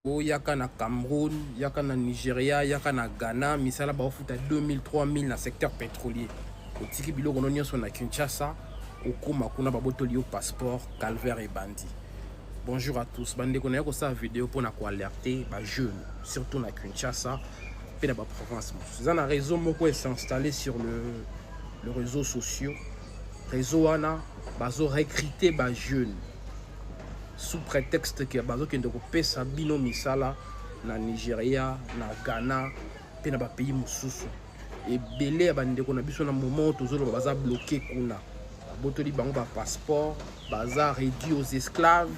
Yaka na Cameroun, yaka na Nigeria, yaka na Ghana, misala ba ofuta 2000 3000 na secteur pétrolier. Otiki biloko nyonso na Kinshasa, okoma kuna babotoli au passeport calvaire et bandit. Bonjour à tous. Bande connaître ko sa vidéo pour na ko alerter ba jeunes, surtout na Kinshasa, et na ba province. C'est un réseau moko est installé sur le réseau social. Réseau ana bazo recruter ba jeunes. Sous prétexte que bazo kende ko pesa bino misala na Nigeria, na Ghana, pe na ba pays mususu. Et belé bande ko na biso na moment tozolo baza bloqué kuna. Botoli bango ba passeport, baza réduit aux esclaves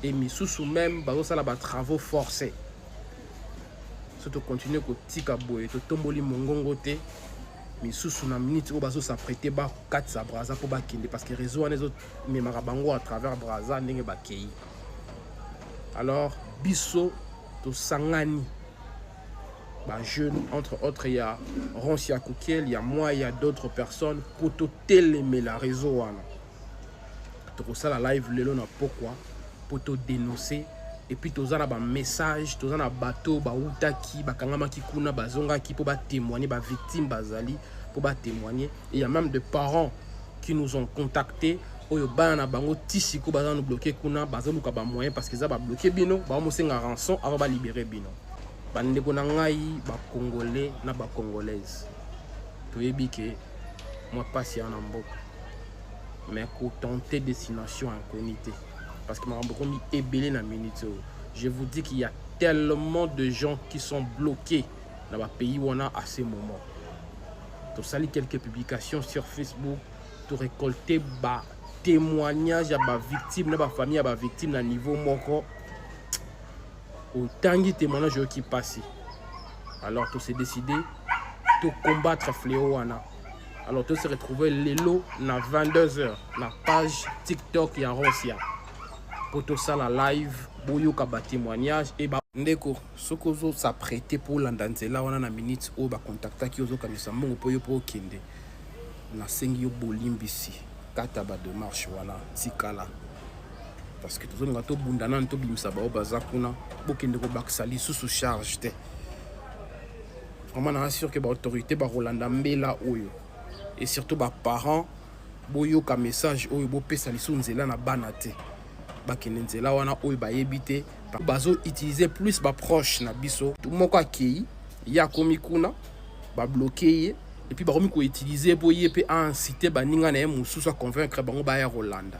et misusu même bazo sala ba travaux forcés. Surtout continuer ko tika boye to tomboli mongongo te. Misusu na minute ko bazo s'apprêter ba katsa braza pour ba kende parce que réseau les autres mais marabango à travers braza ndenge ba kei. Alors biso to sangani ba jeune entre autres il y a Ronsia Koukiel, il y a moi, il y a d'autres personnes pour to télémer la réseau wana. To ça la live lelo na pourquoi pour te dénoncer et puis tous ba message tous na bateau ba utaki ba kangama kikuna bazonga ki pour ba témoigner ba victime bazali pour ba témoigner. Et il y a même des parents qui nous ont contactés oyo bana bango tisiko baza nous bloquer kuna baza luka ba moyen parce que ça ba bloquer bino ba mo senga rançon avant ba libérer bino. Bande ko na ngai ba congolais na ba congolaise. Toyebi ke moi pas ya na mboka. Mais ko tenter destination inconnue. Parce que je vous dis qu'il y a tellement de gens qui sont bloqués dans le pays où on a à ces moments. Tu salis quelques publications sur Facebook, tu récolter des témoignages à des victimes, à des familles, à des victimes à niveau moko. Autant de témoignages qui passent. Alors tu s'est décidé de combattre fléau. Alors tu s'est retrouvé l'élo na 22h na page TikTok ya Rosia. Pour tout ça la live boyoka ba témoignage et ba ndeko sokozo s'apprêter pour landanzela wana na minute o ba contacta ki ozo kamisa mbongo po yo po kende na sengi yo bolimbisi kata ba démarche wana tikala parce que tozo ngato bundana nto bimisa ba baza kuna bokende ko baksali sous charge te vraiment na sûr que ba autorité ba Rolanda mbela oyo et surtout ba parents boyoka message oyo bo pesa liso nzela na banate bakenenzela wana oyo bayebite bazo utiliser plus ba proche na biso tout moko akei ya komi kuna ba bloquer et puis ba komi ko utiliser pour yé pe inciter baninga na mususu a convaincre bango ba ya Rolanda